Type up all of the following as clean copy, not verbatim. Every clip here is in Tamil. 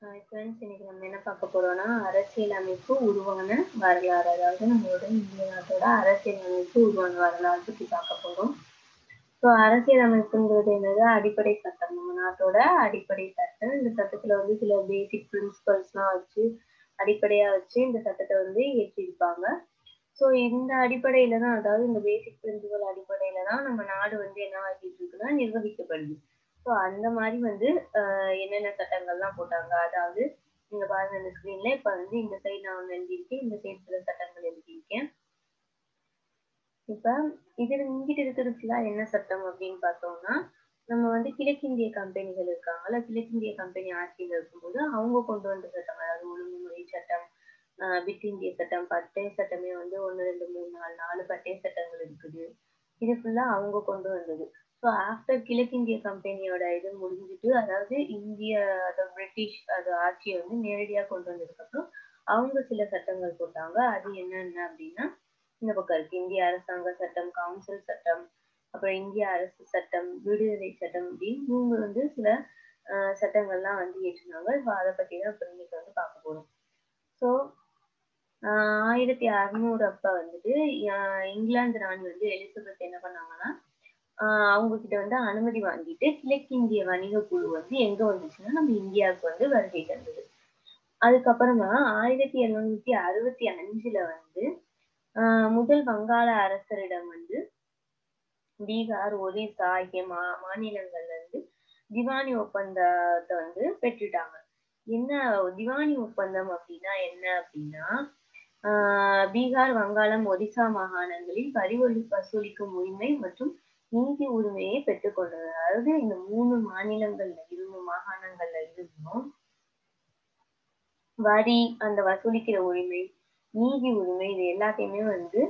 ஃப்ரெண்ட்ஸ் இன்னைக்கு நம்ம என்ன பார்க்க போறோம்னா அரசியலமைப்பு உருவான வரலாறு, அதாவது நம்மளோட இந்திய நாட்டோட அரசியலமைப்பு உருவான வரலாறு பத்தி பார்க்க போறோம். ஸோ அரசியலமைப்புங்கிறது என்னது? அடிப்படை சட்டம், நம்ம நாட்டோட அடிப்படை சட்டம். இந்த சட்டத்துல வந்து சில பேசிக் பிரின்சிபல்ஸ்லாம் வச்சு அடிப்படையா வச்சு இந்த சட்டத்தை வந்து இயற்றியிருப்பாங்க. ஸோ இந்த அடிப்படையில தான், அதாவது இந்த பேசிக் பிரின்சிபல் அடிப்படையில தான் நம்ம நாடு வந்து என்ன ஆகிட்டு இருக்குன்னா நிர்வகிக்கப்படுது. ஸோ அந்த மாதிரி வந்து என்னென்ன சட்டங்கள்லாம் போட்டாங்க, அதாவது நீங்க பாருங்க இந்த ஸ்கிரீன்ல இப்ப வந்து இந்த சைடு நான் ஒண்ணு எழுதியிருக்கேன், இந்த சைடு சில சட்டங்கள் எழுதியிருக்கேன். இப்ப இதுல இங்கிட்டு இருக்கிறதுல என்ன சட்டம் அப்படின்னு பார்த்தோம்னா, நம்ம வந்து கிழக்கிந்திய கம்பெனிகள் இருக்காங்கல்ல, கிழக்கிந்திய கம்பெனி ஆட்சியில் இருக்கும்போது அவங்க கொண்டு வந்த சட்டம், அதாவது ஒழுங்குமுறை சட்டம், பிட் இந்திய சட்டம், பட்டய சட்டமே வந்து 1, 2, 3, 4 பட்டய சட்டங்கள் இருக்குது. இது ஃபுல்லா அவங்க கொண்டு வந்தது. ஸோ ஆஃப்டர் கிழக்கிந்திய கம்பெனியோட இது முடிஞ்சுட்டு, அதாவது இந்திய பிரிட்டிஷ் ஆட்சியை வந்து நேரடியா கொண்டு வந்ததுக்கப்புறம் அவங்க சில சட்டங்கள் போட்டாங்க. அது என்னென்ன அப்படின்னா, இந்த பக்கம் இருக்கு. இந்திய அரசாங்க சட்டம், கவுன்சில் சட்டம், அப்புறம் இந்திய அரசு சட்டம், விடுதலை சட்டம் அப்படின்னு இவங்க வந்து சில சட்டங்கள்லாம் வந்து இயற்றினாங்க. ஸோ அதை பத்தி தான் இப்ப இன்னைக்கு வந்து பார்க்க போறோம். ஸோ 1600 அப்ப வந்துட்டு இங்கிலாந்து ராணி வந்து எலிசபெத் என்ன பண்ணாங்கன்னா, அவங்க கிட்ட வந்து அனுமதி வாங்கிட்டு கிழக்கிந்திய வணிக குழு வந்து எங்க வந்துச்சுன்னா நம்ம இந்தியாவுக்கு வந்து வருகை தந்தது. அதுக்கப்புறமா 1765ல வந்து முதல் வங்காள அரசரிடம் வந்து பீகார், ஒரிசா ஆகிய மாநிலங்கள்ல இருந்து திவானி ஒப்பந்தத்தை வந்து பெற்றுட்டாங்க. என்ன திவானி ஒப்பந்தம் அப்படின்னா என்ன அப்படின்னா, பீகார், வங்காளம், ஒடிசா மாகாணங்களில் வரி வசூலிக்கும் உரிமை மற்றும் நீதி உரிமையை பெற்றுக்கொண்டது. அதாவது இந்த 3 மாநிலங்கள்ல மாகாணங்கள்ல இருந்தும் வரி, அந்த வசூலிக்கிற உரிமை, நீதி உரிமை இது எல்லாத்தையுமே வந்து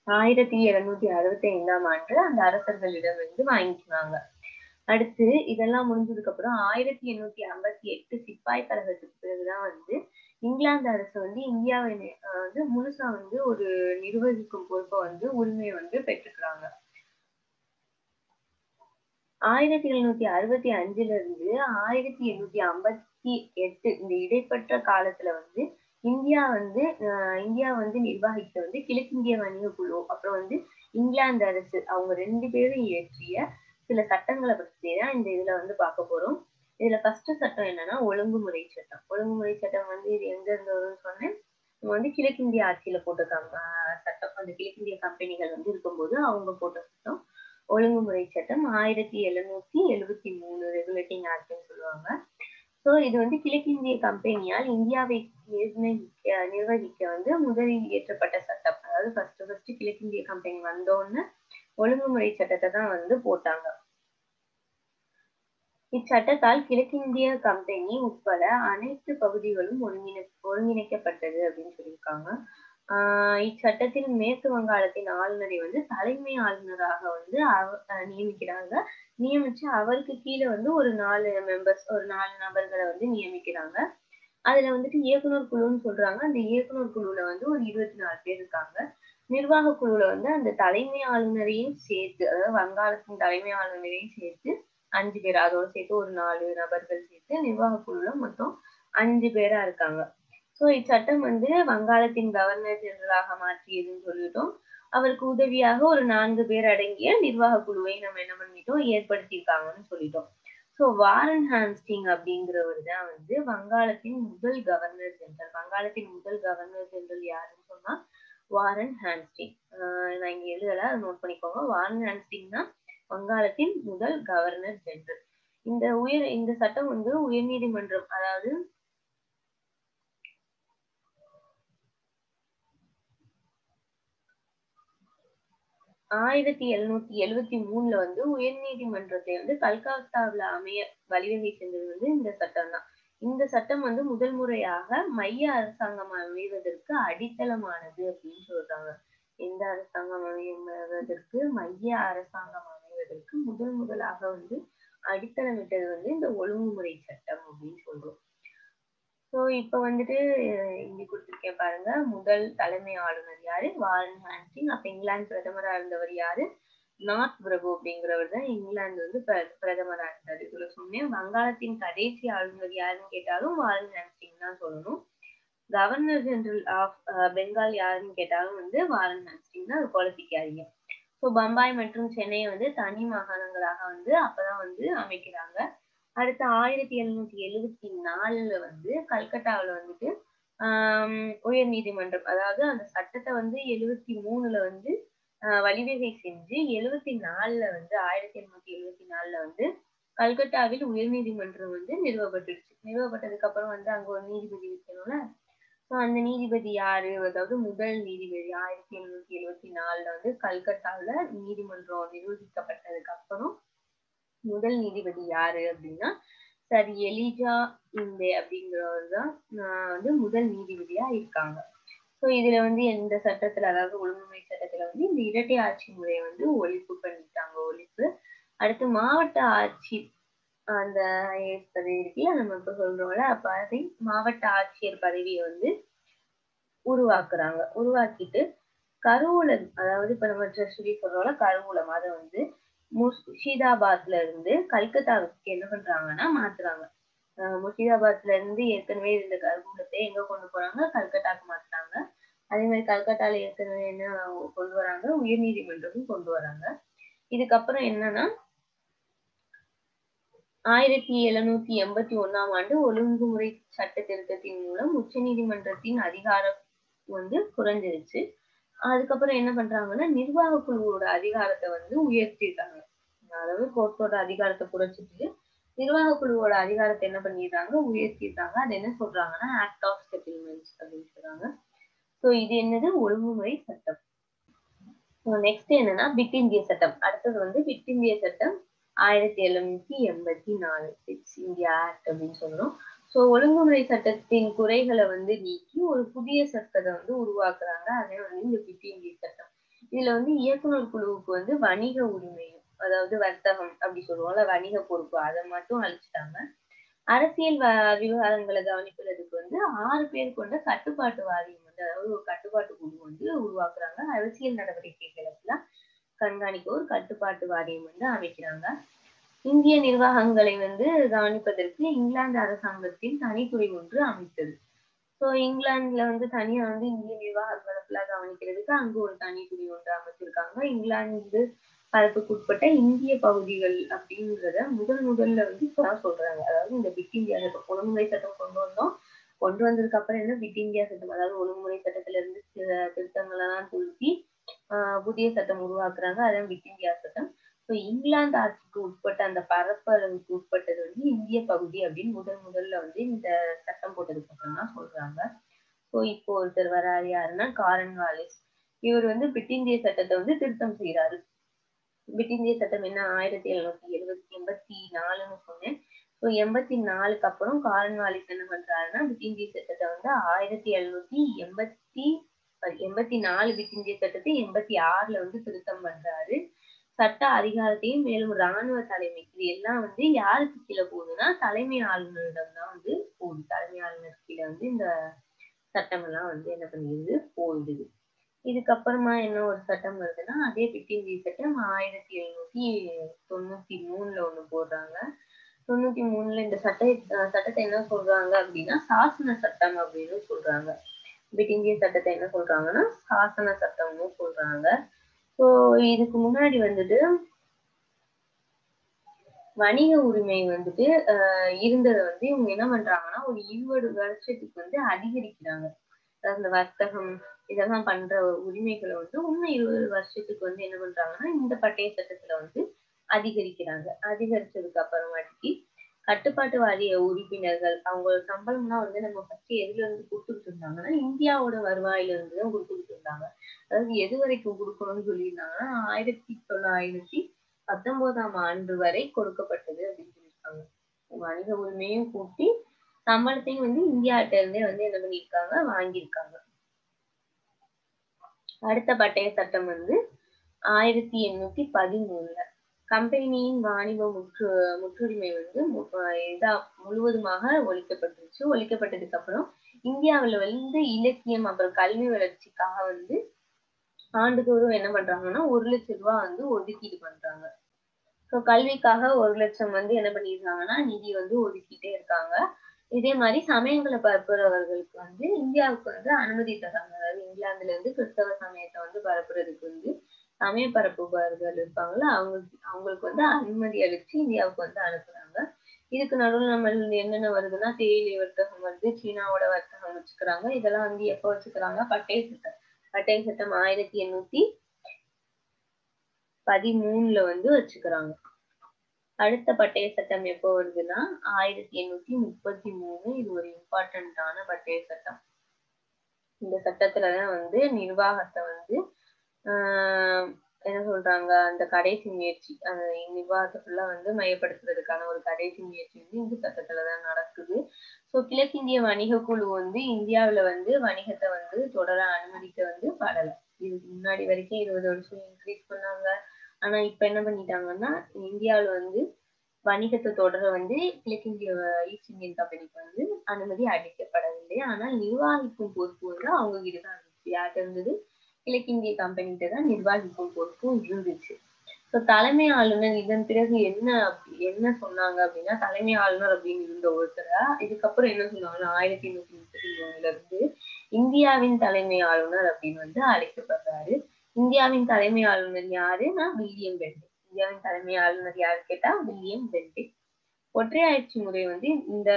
1765ஆம் ஆண்டு அந்த அரசர்களிடம் வந்து வாங்கிக்குவாங்க. அடுத்து இதெல்லாம் முடிஞ்சதுக்கு அப்புறம் 1858 சிப்பாய் கழகத்துக்கு பிறகுதான் வந்து இங்கிலாந்து அரசு வந்து இந்தியாவை வந்து முழுசா வந்து ஒரு நிர்வகிக்கும் பொறுப்பை வந்து உரிமையை வந்து பெற்றுக்கிறாங்க. 1765ல இருந்து 1858 இந்த இடைப்பட்ட காலத்துல வந்து இந்தியா வந்து நிர்வகிக்க வந்து கிழக்கிந்திய வணிக குழு, அப்புறம் வந்து இங்கிலாந்து அரசு அவங்க 2 பேரும் இயற்றிய சில சட்டங்களை பத்தி தான் இந்த இதுல வந்து பார்க்க போறோம். இதுல ஃபர்ஸ்ட் சட்டம் என்னன்னா ஒழுங்குமுறை சட்டம். ஒழுங்குமுறை சட்டம் வந்து இது எங்க இருந்து வரும்னு சொன்னேன். நம்ம வந்து கிழக்கிந்திய ஆட்சியில போட்ட சட்டம். அந்த கிழக்கிந்திய கம்பெனிகள் வந்து இருக்கும்போது அவங்க போட்ட சட்டம் ஒழுங்குமுறை சட்டம் 1773 ரெகுலேட்டிங் ஆக்ட்னு சொல்லுவாங்க. ஸோ இது வந்து கிழக்கிந்திய கம்பெனியால் இந்தியாவை நிர்வகிக்க வந்து முதலில் இயற்றப்பட்ட சட்டம். அதாவது ஃபர்ஸ்ட் கிழக்கிந்திய கம்பெனி வந்தோன்னு ஒழுங்குமுறை சட்டத்தை தான் வந்து போட்டாங்க. இச்சட்டத்தால் கிழக்கிந்திய கம்பெனி உட்பட அனைத்து பகுதிகளும் ஒருங்கிணைக்கப்பட்டது அப்படின்னு சொல்லியிருக்காங்க. இச்சட்டத்தில் மேற்கு வங்காளத்தின் ஆளுநரை வந்து தலைமை ஆளுநராக வந்து நியமிக்கிறாங்க. நியமிச்சு அவருக்கு கீழே வந்து ஒரு 4 நபர்களை வந்து நியமிக்கிறாங்க. அதுல வந்துட்டு இயக்குனர் குழுன்னு சொல்றாங்க. அந்த இயக்குனர் குழுல வந்து ஒரு 24 பேர் இருக்காங்க. நிர்வாக குழுல வந்து அந்த தலைமை ஆளுநரையும் சேர்த்து, அதாவது வங்காளத்தின் தலைமை ஆளுநரையும் சேர்த்து 5 பேர், அதோட சேர்த்து ஒரு 4 நபர்கள் சேர்த்து நிர்வாக குழுல மொத்தம் 5 பேரா இருக்காங்க. ஸோ இச்சட்டம் வந்து வங்காளத்தின் கவர்னர் ஜெனரலாக மாற்றியதுன்னு சொல்லிட்டோம். அவருக்கு உதவியாக ஒரு 4 பேர் அடங்கிய நிர்வாக குழுவை நம்ம என்ன பண்ணிட்டோம், ஏற்படுத்தியிருக்காங்கன்னு சொல்லிட்டோம். ஸோ வாரன் ஹாஸ்டிங் அப்படிங்கிறவர் தான் வந்து வங்காளத்தின் முதல் கவர்னர் ஜெனரல். வங்காளத்தின் முதல் கவர்னர் ஜெனரல் யாருன்னு சொன்னா வாரன் ஹாஸ்டிங். நான் இங்க எழுதல, அதை நோட் பண்ணிக்கோங்க. வாரன் ஹாஸ்டிங் தான் வங்காளத்தின் முதல் கவர்னர் ஜெனரல். இந்த சட்டம் வந்து உயர்நீதிமன்றம், அதாவது 1773ல வந்து உயர்நீதிமன்றத்தை வந்து கல்கத்தாவுல அமைய வழிவகை செஞ்சது வந்து இந்த சட்டம் தான். இந்த சட்டம் வந்து முதல் முறையாக மைய அரசாங்கம் அமைவதற்கு அடித்தளமானது அப்படின்னு சொல்றாங்க. எந்த அரசாங்கம் அமைவதற்கு, மைய அரசாங்கம் அமைவதற்கு முதலாக வந்து அடித்தளமிட்டது வந்து இந்த ஒழுங்குமுறை சட்டம் அப்படின்னு சொல்றோம். ஸோ இப்ப வந்துட்டு இங்க கொடுத்திருக்கேன் பாருங்க. முதல் தலைமை ஆளுநர் யாரு? Warren Hastings. அப்ப இங்கிலாந்து பிரதமரா இருந்தவர் யாரு? நார்த் பிரபு அப்படிங்கிறவர் தான் இங்கிலாந்து வந்து பிரதமரா இருந்தாரு. இதுல சொன்னேன். வங்காளத்தின் கடைசி ஆளுநர் யாருன்னு கேட்டாலும் வாரன் ஹேஸ்டிங் தான் சொல்லணும். கவர்னர் ஜெனரல் ஆஃப் பெங்கால் யாருன்னு கேட்டாலும் வந்து வாரன் ஹேஸ்டிங் தான். அது குழப்பிக்காதீங்க. ஸோ பம்பாய் மற்றும் சென்னையை வந்து தனி மாகாணங்களாக வந்து அப்பதான் வந்து அமைக்கிறாங்க. அடுத்து 1774 வந்து கல்கட்டாவில் வந்துட்டு உயர் நீதிமன்றம், அதாவது அந்த சட்டத்தை வந்து 73ல வந்து வழிவகை செஞ்சு 74ல வந்து 1874ல வந்து கல்கட்டாவில் உயர் நீதிமன்றம் வந்து நிறுவப்பட்டுடுச்சு. நிறுவப்பட்டதுக்கு அப்புறம் வந்து அங்க ஒரு நீதிபதி இருக்கணும்ல. ஸோ அந்த நீதிபதி யாரு? அதாவது முதல் நீதிபதி 1774ல வந்து கல்கட்டாவில் நீதிமன்றம் நிரூபிக்கப்பட்டதுக்கு அப்புறம் முதல் நீதிபதி யாரு அப்படின்னா சர் எலிஜா இந்தே அப்படிங்கிறவர் தான் வந்து முதல் நீதிபதியா இருக்காங்க. ஸோ இதுல வந்து எந்த சட்டத்துல, அதாவது ஒழுங்குமுறை சட்டத்துல வந்து இந்த இரட்டை ஆட்சி முறையை வந்து ஒழிப்பு பண்ணிட்டாங்க. ஒழிப்பு. அடுத்து மாவட்ட ஆட்சி அந்த பதவி இருக்குல்ல, நம்ம இப்ப சொல்றோம்ல, அப்ப அதை மாவட்ட ஆட்சியர் பதவியை வந்து உருவாக்குறாங்க. உருவாக்கிட்டு கருவூலம், அதாவது இப்ப நம்ம ட்ரெஷரி சொல்றோம்ல, கருவூலம், அதை வந்து முர்ஷிதாபாத்ல இருந்து கல்கத்தாவுக்கு என்ன பண்றாங்கன்னா மாத்துறாங்க. முர்ஷிதாபாத்ல இருந்து ஏற்கனவே இருந்த கருவூலத்தை எங்க கொண்டு போறாங்க? கல்கட்டாக்கு மாத்துறாங்க. அதே மாதிரி கல்கட்டால ஏற்கனவே என்ன கொண்டு வராங்க? உயர் நீதிமன்றமும் கொண்டு வராங்க. இதுக்கப்புறம் என்னன்னா 1781ஆம் ஆண்டு ஒழுங்குமுறை சட்ட திருத்தத்தின் மூலம் உச்ச நீதிமன்றத்தின் அதிகாரம் வந்து குறைஞ்சிருச்சு. அதுக்கப்புறம் என்ன பண்றாங்கன்னா நிர்வாக குழுவோட அதிகாரத்தை வந்து உயர்த்திட்டாங்க. அதாவது கோர்ட்டோட அதிகாரத்தை குறைச்சிட்டு நிர்வாக குழுவோட அதிகாரத்தை என்ன பண்ணிடுறாங்க? உயர்த்திட்டாங்க. அது என்ன சொல்றாங்கன்னா ஆக்ட் ஆஃப் செட்டில்மெண்ட்ஸ் அப்படின்னு சொல்றாங்க. ஸோ இது என்னது? ஒழுங்குமுறை சட்டம். நெக்ஸ்ட் என்னன்னா பிட் இந்திய சட்டம். அடுத்தது வந்து பிட் இந்திய சட்டம் 1784 பிட்ஸ் இந்தியா ஆக்ட் அப்படின்னு சொல்றோம். ஸோ ஒழுங்குமுறை சட்டத்தின் குறைகளை வந்து நீக்கி ஒரு புதிய சட்டத்தை வந்து உருவாக்குறாங்க. அதே வந்து இந்த பிட் இந்திய சட்டம். இதுல வந்து இயக்குனர் குழுவுக்கு வந்து வணிக உரிமை, அதாவது வர்த்தகம் அப்படி சொல்லுவோம்ல, வணிக பொறுப்பு, அதை மட்டும் அழிச்சிட்டாங்க. அரசியல் விவகாரங்களை கவனிக்கிறதுக்கு வந்து 6 பேர் கொண்ட கட்டுப்பாட்டு வாரியம் வந்து, அதாவது ஒரு கட்டுப்பாட்டு குழு வந்து உருவாக்குறாங்க. அரசியல் நடவடிக்கைகளை எல்லாம் கண்காணிக்க ஒரு கட்டுப்பாட்டு வாரியம் வந்து அமைக்கிறாங்க. இந்திய நிர்வாகங்களை வந்து கவனிப்பதற்கு இங்கிலாந்து அரசாங்கத்தின் தனித்துறை ஒன்று அமைத்தது. ஸோ இங்கிலாந்துல வந்து தனியா வந்து இந்திய நிர்வாகங்களை கவனிக்கிறதுக்கு அங்கு ஒரு தனித்துறை ஒன்று அமைச்சிருக்காங்க. இங்கிலாந்து அதற்கு உட்பட்ட இந்திய பகுதிகள் அப்படிங்கிறத முதல்ல வந்து இப்பதான் சொல்றாங்க. அதாவது இந்த பிட் இந்தியா சட்டம், ஒழுங்குமுறை சட்டம் கொண்டு வந்ததுக்கு அப்புறம் என்ன பிட் இந்தியா சட்டம், அதாவது ஒழுங்குமுறை சட்டத்துல இருந்து சில திருத்தங்கள் எல்லாம் திருத்தி புதிய சட்டம் உருவாக்குறாங்க. அதான் பிட் இந்தியா சட்டம். ஸோ இங்கிலாந்து ஆட்சிக்கு உட்பட்ட அந்த பரப்பளவுக்கு உட்பட்டது வந்து இந்திய பகுதி அப்படின்னு முதல்ல வந்து இந்த சட்டம் போட்டதுக்கு அப்புறம் தான் சொல்றாங்க. ஸோ இப்போ ஒருத்தர் வராரு, யாருன்னா காரன்வாலிஸ். இவர் வந்து பிட் இந்திய சட்டத்தை வந்து திருத்தம் செய்யறாரு. பிட் இந்திய சட்டம் என்ன 1784ன்னு சொன்னேன். ஸோ 84க்கு அப்புறம் காரன்வாலிஸ் என்ன பண்றாருன்னா பிட் இந்திய சட்டத்தை வந்து 1784 பிட் இந்திய சட்டத்தை 86ல வந்து திருத்தம் பண்றாரு. சட்ட அதிகாரத்தையும் மேலும் ராணுவ தலைமை, இது எல்லாம் வந்து யாருக்கு கீழே போகுதுன்னா தலைமை ஆளுநரிடம் தான் வந்து போகுது. தலைமை ஆளுநர் கீழே வந்து இந்த சட்டம் எல்லாம் வந்து என்ன பண்ணிடுது? போயிடுது. இதுக்கப்புறமா என்ன ஒரு சட்டம் வருதுன்னா அதே பிட் இந்திய சட்டம் 1793ல ஒண்ணு போடுறாங்க. 93ல இந்த சட்டத்தை என்ன சொல்றாங்க அப்படின்னா சாசன சட்டம் அப்படின்னு சொல்றாங்க. பிட் இந்திய சட்டத்தை என்ன சொல்றாங்கன்னா சாசன சட்டம்னு சொல்றாங்க. ஸோ இதுக்கு முன்னாடி வந்துட்டு வணிக உரிமை வந்துட்டு இருந்ததை வந்து இவங்க என்ன பண்றாங்கன்னா ஒரு 20 வருஷத்துக்கு வந்து அதிகரிக்கிறாங்க. அதாவது இந்த வர்த்தகம் இதெல்லாம் பண்ற உரிமைகளை வந்து இன்னும் 20 வருஷத்துக்கு வந்து என்ன பண்றாங்கன்னா இந்த பட்டய சட்டத்துல வந்து அதிகரிக்கிறாங்க. அதிகரிச்சதுக்கு அப்புறமாட்டி கட்டுப்பாட்டு வாரிய உறுப்பினர்கள் அவங்க சம்பளம்லாம் வந்து நம்ம ஃபர்ஸ்ட் எதுல இருந்து கொடுத்துட்டு இருந்தாங்கன்னா இந்தியாவோட வருவாயில இருந்து தான் கொடுத்துட்டு இருந்தாங்க. அதாவது எது வரைக்கும் கொடுக்கணும்னு சொல்லியிருந்தாங்கன்னா 1919ஆம் ஆண்டு வரை கொடுக்கப்பட்டது அப்படின்னு சொல்லியிருக்காங்க. வணிக உரிமையும் கூட்டி சம்பளத்தையும் வந்து இந்தியாட்ட இருந்தே வந்து என்ன பண்ணியிருக்காங்க? வாங்கியிருக்காங்க. அடுத்த பட்டய சட்டம் வந்து 1813ல கம்பெனியின் வாணிப முற்றுரிமை வந்து முழுவதுமாக ஒழிக்கப்பட்டுருச்சு. ஒழிக்கப்பட்டதுக்கு அப்புறம் இந்தியாவில் வந்து இலக்கியம் அப்புறம் கல்வி வளர்ச்சிக்காக வந்து ஆண்டுதோறும் என்ன பண்றாங்கன்னா 1,00,000 ரூபாய் வந்து ஒதுக்கீடு பண்றாங்க. ஸோ கல்விக்காக 1,00,000 வந்து என்ன பண்ணியிருக்காங்கன்னா நிதி வந்து ஒதுக்கிட்டே இருக்காங்க. இதே மாதிரி சமயங்களை பரப்புறவர்களுக்கு வந்து இந்தியாவுக்கு வந்து அனுமதி தராங்க. அதாவது இங்கிலாந்துல இருந்து கிறிஸ்தவ சமயத்தை வந்து பரப்புறதுக்கு வந்து சமய பரப்புபவர்கள் இருப்பாங்கல்ல, அவங்களுக்கு வந்து அனுமதி அளிச்சு இந்தியாவுக்கு வந்து அனுப்புறாங்க. இதுக்கு நடுவில் நம்ம என்னென்ன வருதுன்னா தேயிலை வர்த்தகம் வந்து சீனாவோட வர்த்தகம் வச்சுக்கிறாங்க. இதெல்லாம் வந்து எப்ப வச்சுக்கிறாங்க? பட்டய சட்டம். பட்டய சட்டம் 1813ல வந்து வச்சுக்கிறாங்க. அடுத்த பட்டய சட்டம் எப்போ வருதுன்னா 1833. இது ஒரு இம்பார்ட்டன்டான பட்டய சட்டம். இந்த சட்டத்துலதான் வந்து நிர்வாகத்தை வந்து என்ன சொல்றாங்க, அந்த கடைசி முயற்சி அந்த நிர்வாகத்தை ஃபுல்லா வந்து மையப்படுத்துறதுக்கான ஒரு கடைசி முயற்சி வந்து இந்த சட்டத்துலதான் நடக்குது. ஸோ கிழக்கிந்திய வணிக குழு வந்து இந்தியாவுல வந்து வணிகத்தை வந்து தொடர அனுமதிக்க வந்து படல. இதுக்கு முன்னாடி வரைக்கும் 20 வருஷம் இன்க்ரீஸ் பண்ணாங்க. ஆனா இப்ப என்ன பண்ணிட்டாங்கன்னா இந்தியாவுல வந்து வணிகத்தை தொடர வந்து கிழக்கிந்திய ஈஸ்ட் இந்தியன் கம்பெனிக்கு வந்து அனுமதி அளிக்கப்படவில்லை. ஆனால் நிர்வாகிக்கும் பொறுப்பு வந்து அவங்க கிட்டதான் இருந்துச்சு. யார்கிட்ட இருந்தது? கிழக்கிந்திய கம்பெனிகிட்ட தான் நிர்வாகிக்கும் பொறுப்பும் இருந்துச்சு. ஸோ தலைமை ஆளுநர் இதன் பிறகு என்ன சொன்னாங்க அப்படின்னா, தலைமை ஆளுநர் அப்படின்னு இருந்த ஒருத்தரை இதுக்கப்புறம் என்ன சொன்னாங்கன்னா 1833ல இருந்து இந்தியாவின் தலைமை ஆளுநர் அப்படின்னு வந்து அழைக்கப்படுறாரு. இந்தியாவின் தலைமை ஆளுநர் யாருன்னா வில்லியம் பெண்டிங். இந்தியாவின் தலைமை ஆளுநர் யாரு கேட்டா வில்லியம் பெண்டிங். ஒற்றையாட்சி முறை வந்து இந்த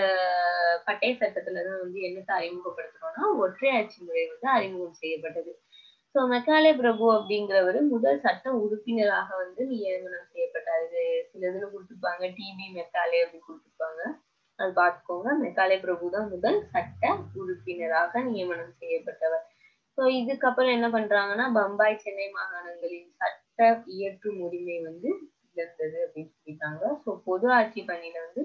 பட்டய சட்டத்துலதான் வந்து என்னத்தை அறிமுகப்படுத்துறோம்னா ஒற்றையாட்சி முறை வந்து அறிமுகம் செய்யப்பட்டது. ஸோ மெக்காலே பிரபு அப்படிங்கிறவரு முதல் சட்ட உறுப்பினராக வந்து நியமனம் செய்யப்பட்டாரு. சில இதுல கொடுத்துருப்பாங்க டிபி மெக்காலே அப்படி கொடுத்துருப்பாங்க, அது பார்த்துக்கோங்க. மெக்காலே பிரபு தான் முதல் சட்ட உறுப்பினராக நியமனம் செய்யப்பட்டவர். ஸோ இதுக்கப்புறம் என்ன பண்றாங்கன்னா பம்பாய் சென்னை மாகாணங்களின் சட்ட இயற்றும் உரிமை வந்து இழந்தது அப்படின்னு சொல்லிட்டாங்க. ஸோ பொது ஆட்சி பணியில வந்து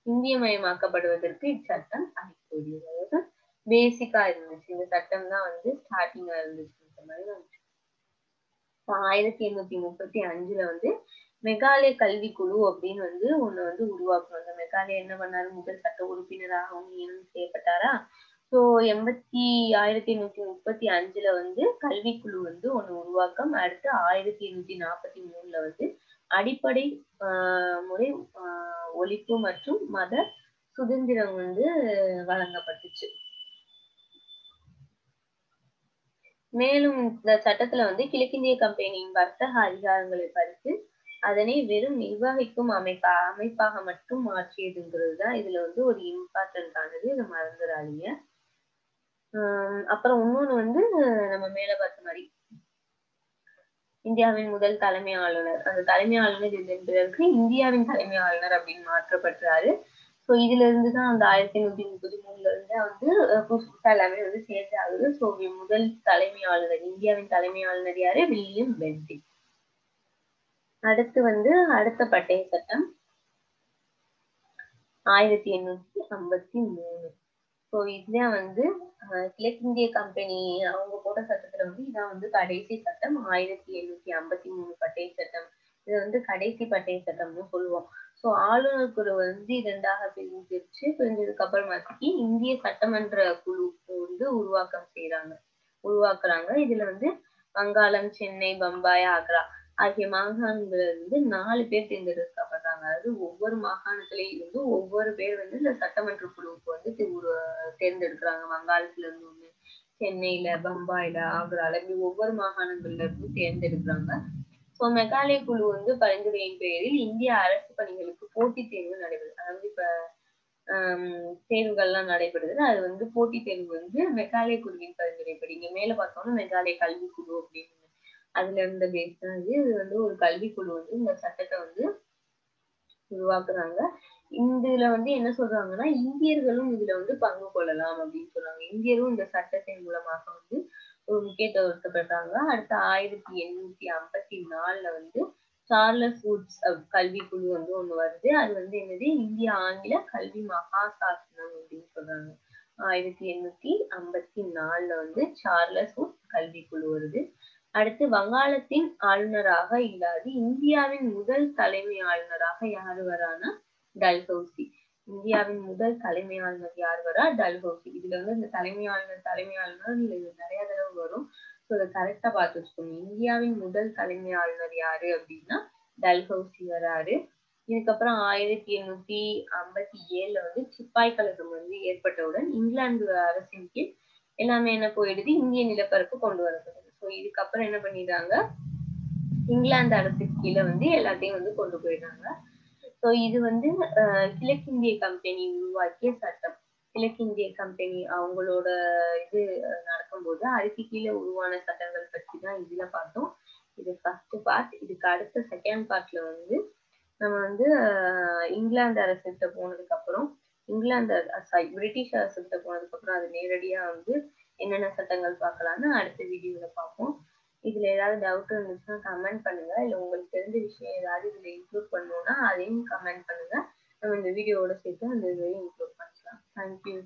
இந்தியமயமாக்கப்படுவதற்கு இச்சட்டம் அடிக்கோடியது. அதாவது பேசிக்கா இருந்துச்சு. இந்த சட்டம் தான் வந்து ஸ்டார்டிங்கா இருந்துச்சு. 1835ல வந்து மெகாலய கல்விக்குழு அப்படின்னு வந்து ஒண்ணு வந்து உருவாக்குனாங்க. மெகாலயா என்ன பண்ணாரு? முதல் சட்ட உறுப்பினராகவும் நியமனம் செய்யப்பட்டாரா. ஸோ 1835ல வந்து கல்விக்குழு வந்து ஒண்ணு உருவாக்கம். அடுத்து 1843ல வந்து அடிப்படை முறை ஒழிப்பு மற்றும் மத சுதந்திரம் வந்து வழங்கப்பட்டுச்சு. மேலும் இந்த சட்டத்துல வந்து கிழக்கிந்திய கம்பெனியின் வர்த்தக அதிகாரங்களை பறித்து அதனை வெறும் நிர்வகிக்கும் அமைப்பாக மட்டும் மாற்றியதுங்கிறது தான் இதுல வந்து ஒரு இம்பார்ட்டன்ட் ஆனது. இதை மறந்துடாதீங்க. அப்புறம் இன்னொன்னு வந்து நம்ம மேல பார்த்த மாதிரி இந்தியாவின் முதல் தலைமை ஆளுநர். அந்த தலைமை ஆளுநர் இதன் பிறகு இந்தியாவின் தலைமை ஆளுநர் அப்படின்னு மாற்றப்பட்டாரு. ஸோ இதுல இருந்துதான் அந்த 1833ல இருந்து வந்து புதுசா எல்லாமே வந்து சேஞ்ச் ஆகுது. ஸோ முதல் தலைமை ஆளுநர் இந்தியாவின் தலைமை ஆளுநர் யாரு? William Bentinck. அடுத்து வந்து அடுத்த பட்டய சட்டம் 1853. ஸோ இதுதான் வந்து கிழக்கிந்திய கம்பெனி அவங்க போட்ட சட்டத்துல வந்து இதான் வந்து கடைசி சட்டம். 1853 பட்டய சட்டம். இது வந்து கடைசி பட்டய சட்டம்னு சொல்லுவோம். ஸோ ஆளுநர் குழு வந்து 2ஆக பிரிஞ்சதுக்கு அப்புறமாட்டி இந்திய சட்டமன்ற குழு வந்து உருவாக்குறாங்க. இதுல வந்து வங்காளம், சென்னை, பம்பாய், ஆக்ரா ஆகிய மாகாணங்கள்ல இருந்து 4 பேர் தேர்ந்தெடுக்கப்படுறாங்க. அதாவது ஒவ்வொரு மாகாணத்திலேயும் இருந்து ஒவ்வொரு பேர் வந்து இந்த சட்டமன்ற குழுவுக்கு வந்து தேர்ந்தெடுக்கிறாங்க. வங்காளத்துல இருந்து ஒண்ணு, சென்னையில, பம்பாயில, ஆக்ரால இப்படி ஒவ்வொரு மாகாணங்கள்ல இருந்து தேர்ந்தெடுக்கிறாங்க. ஸோ மெகாலய குழு வந்து பரிந்துரையின் பெயரில் இந்திய அரசு பணிகளுக்கு போட்டித் தேர்வு நடைபெறுது. அதாவது இப்ப தேர்வுகள்லாம் நடைபெறுது. அது வந்து போட்டித் தேர்வு வந்து மெகாலய குழுவின் பரிந்துரைப்படி. இங்க மேல பார்த்தோம்னா மெகாலய கல்விக்குழு அப்படின்னு அதுல இருந்த பேஸ் தான் இது வந்து ஒரு கல்விக்குழு வந்து இந்த சட்டத்தை வந்து உருவாக்குறாங்க. இதுல வந்து என்ன சொல்றாங்கன்னா இந்தியர்களும் இதுல வந்து பங்கு கொள்ளலாம் அப்படின்னு சொல்றாங்க. இந்தியரும் இந்த சட்டத்தின் மூலமாக வந்து ஒரு முக்கியத்துவத்தை பெற்றாங்க. அடுத்த 1854ல வந்து சார்லஸ் வுட்ஸ் கல்விக்குழு வந்து ஒண்ணு வருது. அது வந்து என்னது? இந்திய ஆங்கில கல்வி மகாசாசனம் அப்படின்னு சொல்றாங்க. 1854ல வந்து சார்லஸ் வுட்ஸ் கல்விக்குழு வருது. அடுத்து வங்காளத்தின் ஆளுநராக இல்லாது இந்தியாவின் முதல் தலைமை ஆளுநராக யாரு வரான்னா டல்ஹௌசி. இந்தியாவின் முதல் தலைமை ஆளுநர் யார் வரா? டல்ஹௌசி. இதுல வந்து இந்த தலைமை ஆளுநர் நிறைய தடவை வரும். ஸோ இத கரெக்ட்டா பார்த்து வச்சுக்கோங்க. இந்தியாவின் முதல் தலைமை ஆளுநர் யாரு அப்டின்னா, டல்ஹௌசி வராரு. இதுக்கப்புறம் 1857ல வந்து சிப்பாய் கழகம் வந்து ஏற்பட்டவுடன், இங்கிலாந்து அரசின் கீழ் எல்லாமே என்ன போயிடுது, இந்திய நிலப்பரப்பு கொண்டு வரப்படுது. ஸோ இதுக்கப்புறம் என்ன பண்ணிடுறாங்க, இங்கிலாந்து அரசுக்கு கீழ வந்து எல்லாத்தையும் வந்து கொண்டு போயிடுறாங்க. ஸோ இது வந்து கிழக்கிந்திய கம்பெனி உருவாக்கிய சட்டம். கிழக்கிந்திய கம்பெனி அவங்களோட இது நடக்கும்போது, அதுக்கு கீழ உருவான சட்டங்கள் பத்தி தான் இதுல பார்த்தோம். இது ஃபர்ஸ்ட் பார்ட். இதுக்கு அடுத்த செகண்ட் பார்ட்ல வந்து நம்ம வந்து இங்கிலாந்து அரசுகிட்ட போனதுக்கப்புறம், பிரிட்டிஷ் அரசுகிட்ட போனதுக்கப்புறம் அது நேரடியா வந்து என்னென்ன சட்டங்கள் பார்க்கலான்னு அடுத்த வீடியோல பார்ப்போம். இதுல ஏதாவது டவுட் இருந்துச்சுன்னா கமெண்ட் பண்ணுங்க. இல்ல உங்களுக்கு தெரிஞ்ச விஷயம் ஏதாவது இதுல இன்க்ளூட் பண்ணணும்னா அதையும் கமெண்ட் பண்ணுங்க. நம்ம இந்த வீடியோவோட சேர்த்து அந்த இதையும் இன்க்ளூட் பண்ணிக்கலாம். Thank you.